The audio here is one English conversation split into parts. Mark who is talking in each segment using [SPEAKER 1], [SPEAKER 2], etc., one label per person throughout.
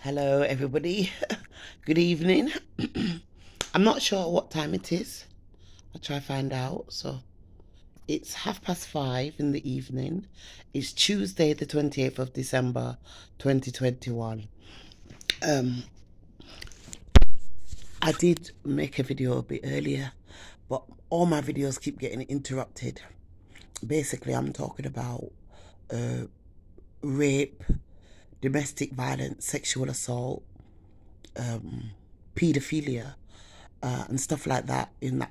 [SPEAKER 1] Hello, everybody. Good evening. I'm not sure what time it is. I'll try to find out. So it's 5:30 in the evening. It's Tuesday, the 28th of December, 2021. I did make a video a bit earlier, but all my videos keep getting interrupted. Basically, I'm talking about rape, domestic violence, sexual assault, pedophilia, and stuff like that in that,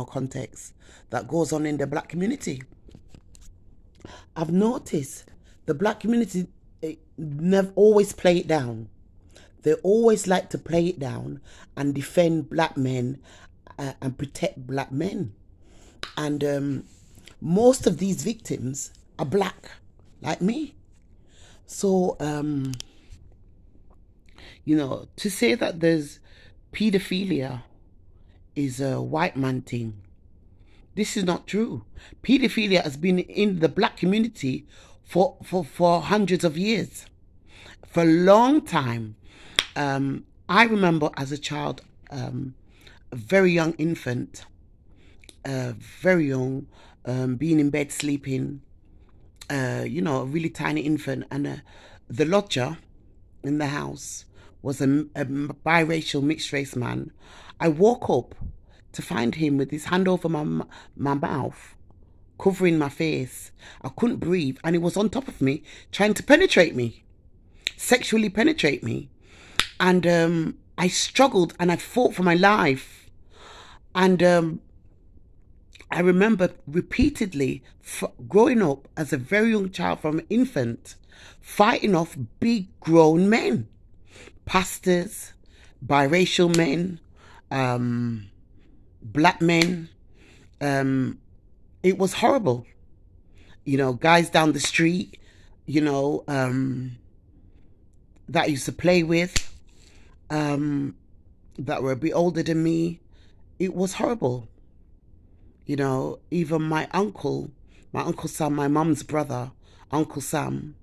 [SPEAKER 1] context that goes on in the black community. I've noticed the black community never always play it down. They always like to play it down and defend black men and protect black men. And most of these victims are black, like me. So, to say that there's pedophilia is a white man thing, this is not true. Pedophilia has been in the black community for hundreds of years, for a long time. I remember as a child, a very young infant, very young, being in bed sleeping, a really tiny infant, and the lodger in the house was a biracial mixed race man. I woke up to find him with his hand over my mouth, covering my face. I couldn't breathe, and he was on top of me, trying to penetrate me, sexually penetrate me. And I struggled and I fought for my life. And I remember repeatedly growing up as a very young child, from an infant, fighting off big grown men, pastors, biracial men, black men. It was horrible. Guys down the street, that I used to play with, that were a bit older than me. It was horrible. Even my uncle Sam, my mum's brother, Uncle Sam,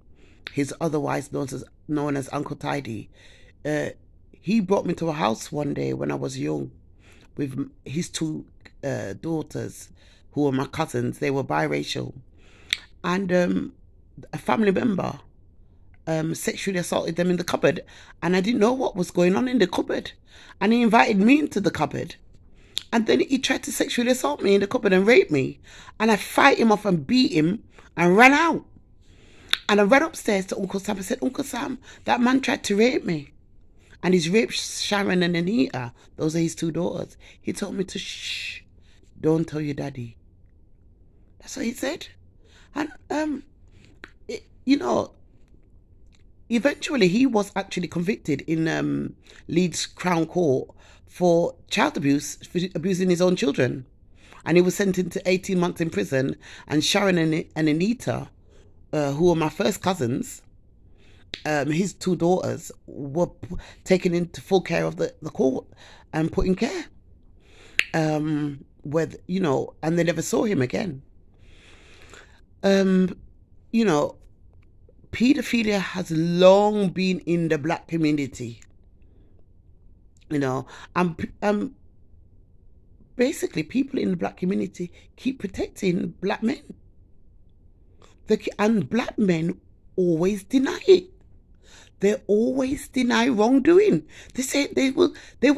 [SPEAKER 1] he's otherwise known as Uncle Tidy. He brought me to a house one day when I was young with his two daughters, who were my cousins. They were biracial. And a family member sexually assaulted them in the cupboard, and I didn't know what was going on in the cupboard. And he invited me into the cupboard. And then he tried to sexually assault me in the cupboard and rape me. And I fight him off and beat him and ran out. And I ran upstairs to Uncle Sam. I said, Uncle Sam, that man tried to rape me. And he's raped Sharon and Anita. Those are his two daughters. He told me to shh, don't tell your daddy. That's what he said. And, eventually he was actually convicted in Leeds Crown Court for child abuse, for abusing his own children. And he was sentenced to 18 months in prison. And Sharon and Anita, who were my first cousins, his two daughters, were taken into full care of the court and put in care. And they never saw him again. Pedophilia has long been in the black community. Basically people in the black community keep protecting black men. And black men always deny it. They always deny wrongdoing. They say they will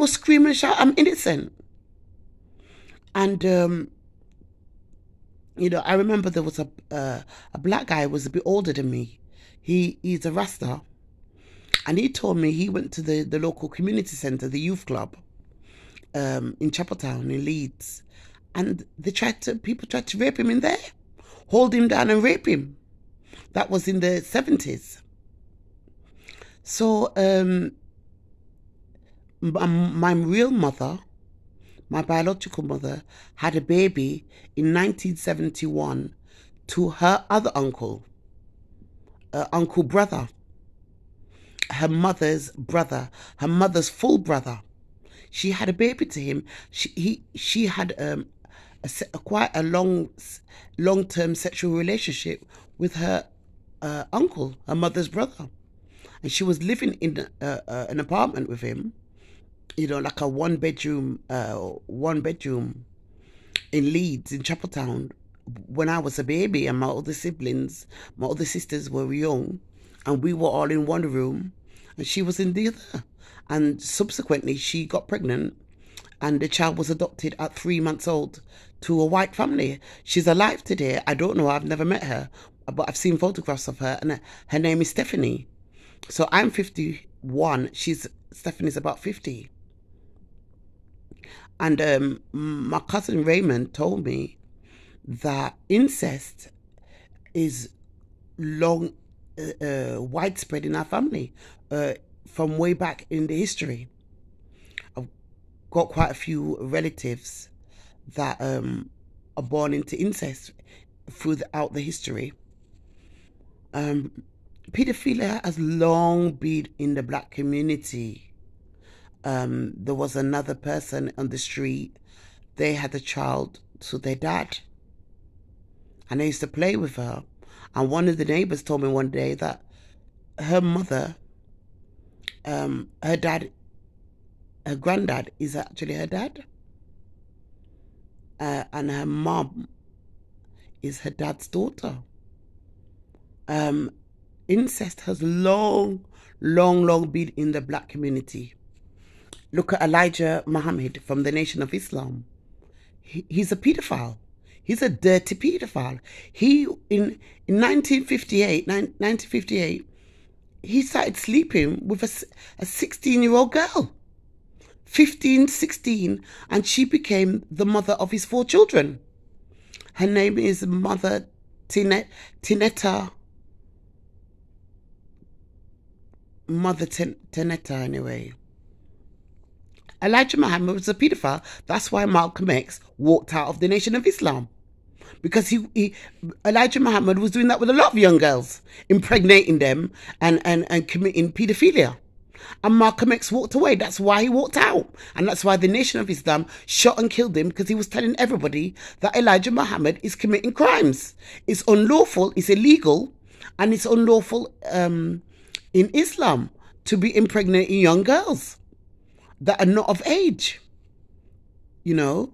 [SPEAKER 1] scream and shout, I'm innocent. And I remember there was a black guy who was a bit older than me. He's a Rasta. And he told me he went to the local community centre, the youth club, in Chapeltown in Leeds. And people tried to rape him in there, hold him down and rape him. That was in the 70s. So my real mother, my biological mother, had a baby in 1971 to her other uncle, brother, her mother's brother, her mother's full brother. She had a baby to him. She had quite a long-term sexual relationship with her uncle, her mother's brother. and she was living in an apartment with him, you know, like a one bedroom in Leeds, in Chapeltown, when I was a baby, and my other siblings, my other sisters were young, and we were all in one room, and she was in the other. And subsequently, she got pregnant, and the child was adopted at 3 months old to a white family. She's alive today. I don't know, I've never met her, but I've seen photographs of her, and her name is Stephanie. So I'm 51, Stephanie's about 50. And my cousin Raymond told me that incest is widespread in our family from way back in the history. I've got quite a few relatives that are born into incest throughout the history. Pedophilia has long been in the black community. There was another person on the street. They had a child to their dad, and they used to play with her. And one of the neighbors told me one day that her mother, her granddad is actually her dad, and her mom is her dad's daughter. Incest has long been in the black community. Look at Elijah Muhammad from the Nation of Islam. He's a pedophile. He's a dirty pedophile. He, in 1958, he started sleeping with a 16-year-old girl. 15, 16, and she became the mother of his 4 children. Her name is Mother Tinetta. Mother Tenetta, anyway. Elijah Muhammad was a pedophile. That's why Malcolm X walked out of the Nation of Islam. Because Elijah Muhammad was doing that with a lot of young girls, impregnating them and committing pedophilia. And Malcolm X walked away. That's why he walked out. And that's why the Nation of Islam shot and killed him, because he was telling everybody that Elijah Muhammad is committing crimes. It's unlawful, it's illegal, and it's unlawful in Islam to be impregnating young girls that are not of age. You know,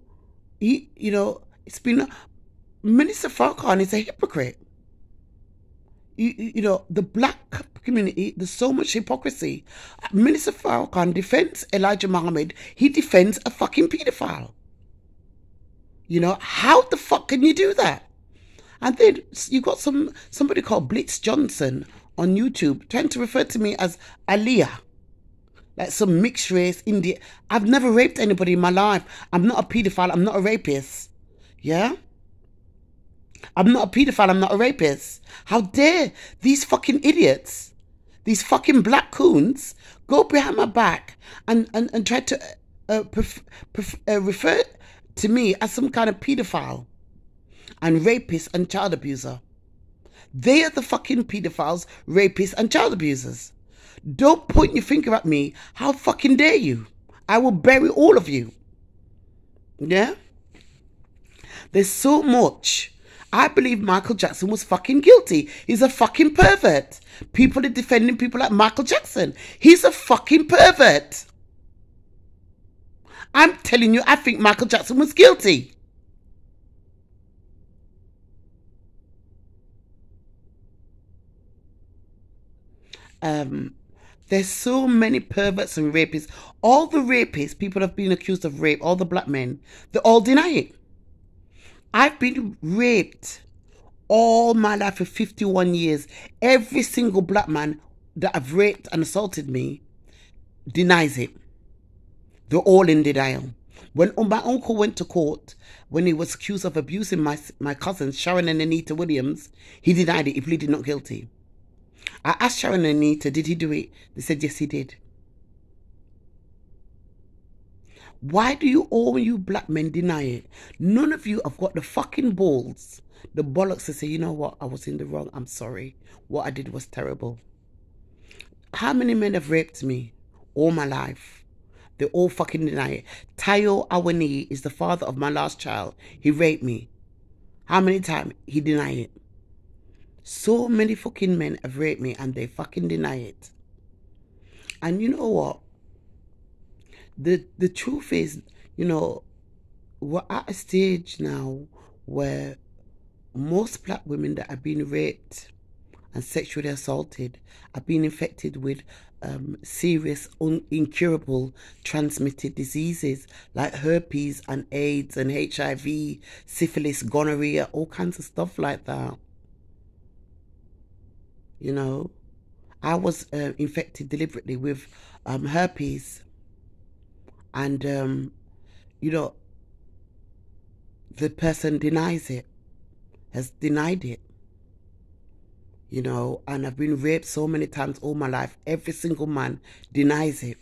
[SPEAKER 1] it's been, Minister Farrakhan is a hypocrite. You know, the black community, there's so much hypocrisy. Minister Farrakhan defends Elijah Muhammad. He defends a fucking pedophile. You know, how the fuck can you do that? And then you got somebody called Blitz Johnson on YouTube trying to refer to me as Aliyah, like some mixed race Indian. I've never raped anybody in my life. I'm not a pedophile. I'm not a rapist. Yeah? I'm not a pedophile. I'm not a rapist. How dare these fucking idiots, these fucking black coons, go behind my back and try to refer to me as some kind of pedophile and rapist and child abuser. They are the fucking pedophiles, rapists, and child abusers. Don't point your finger at me. How fucking dare you? I will bury all of you. Yeah? There's so much. I believe Michael Jackson was fucking guilty. He's a fucking pervert. People are defending people like Michael Jackson. He's a fucking pervert. I'm telling you, I think Michael Jackson was guilty. There's so many perverts and rapists. All the rapists, people have been accused of rape, all the black men, they all deny it. I've been raped all my life for 51 years. Every single black man that I've raped and assaulted me denies it. They're all in denial. When my uncle went to court, when he was accused of abusing my cousins, Sharon and Anita Williams, he denied it. He pleaded not guilty. I asked Sharon and Anita, did he do it? They said, yes, he did. Why do all you black men deny it? None of you have got the fucking balls, the bollocks to say, you know what, I was in the wrong, I'm sorry. What I did was terrible. How many men have raped me all my life? They all fucking deny it. Tayo Awani is the father of my last child. He raped me. How many times? He denied it. So many fucking men have raped me and they fucking deny it. And you know what? The truth is, you know, we're at a stage now where most black women that have been raped and sexually assaulted are being infected with serious, incurable transmitted diseases like herpes and AIDS and HIV, syphilis, gonorrhea, all kinds of stuff like that. You know, I was infected deliberately with herpes, and you know, the person denies it, has denied it. You know, and I've been raped so many times all my life. Every single man denies it.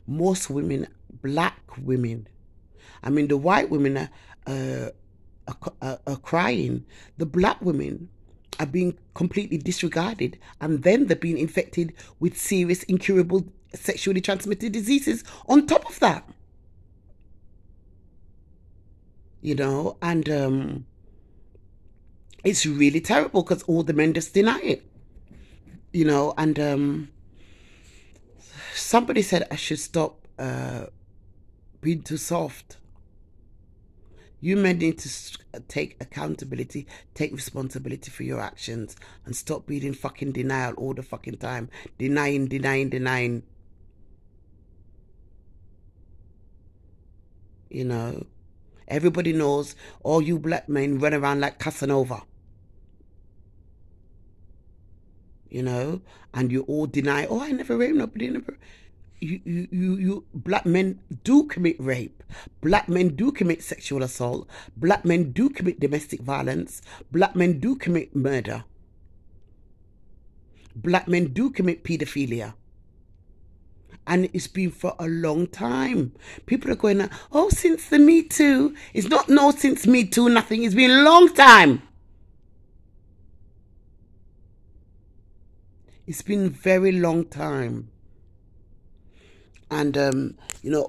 [SPEAKER 1] Most women, black women, I mean, the white women are crying. The black women are being completely disregarded, and then they're being infected with serious, incurable, sexually transmitted diseases on top of that. You know, and it's really terrible because all the men just deny it. You know, and somebody said I should stop being too soft. You men need to take accountability, take responsibility for your actions, and stop being in fucking denial all the fucking time. Denying, denying, denying. You know, everybody knows all you black men run around like Casanova. You know, and you all deny, oh, I never raped nobody, never. You black men do commit rape. Black men do commit sexual assault. Black men do commit domestic violence. Black men do commit murder. Black men do commit pedophilia. And it's been for a long time. People are going, oh, since the Me Too. It's not no since Me Too, nothing. It's been a long time. It's been a very long time. And, you know,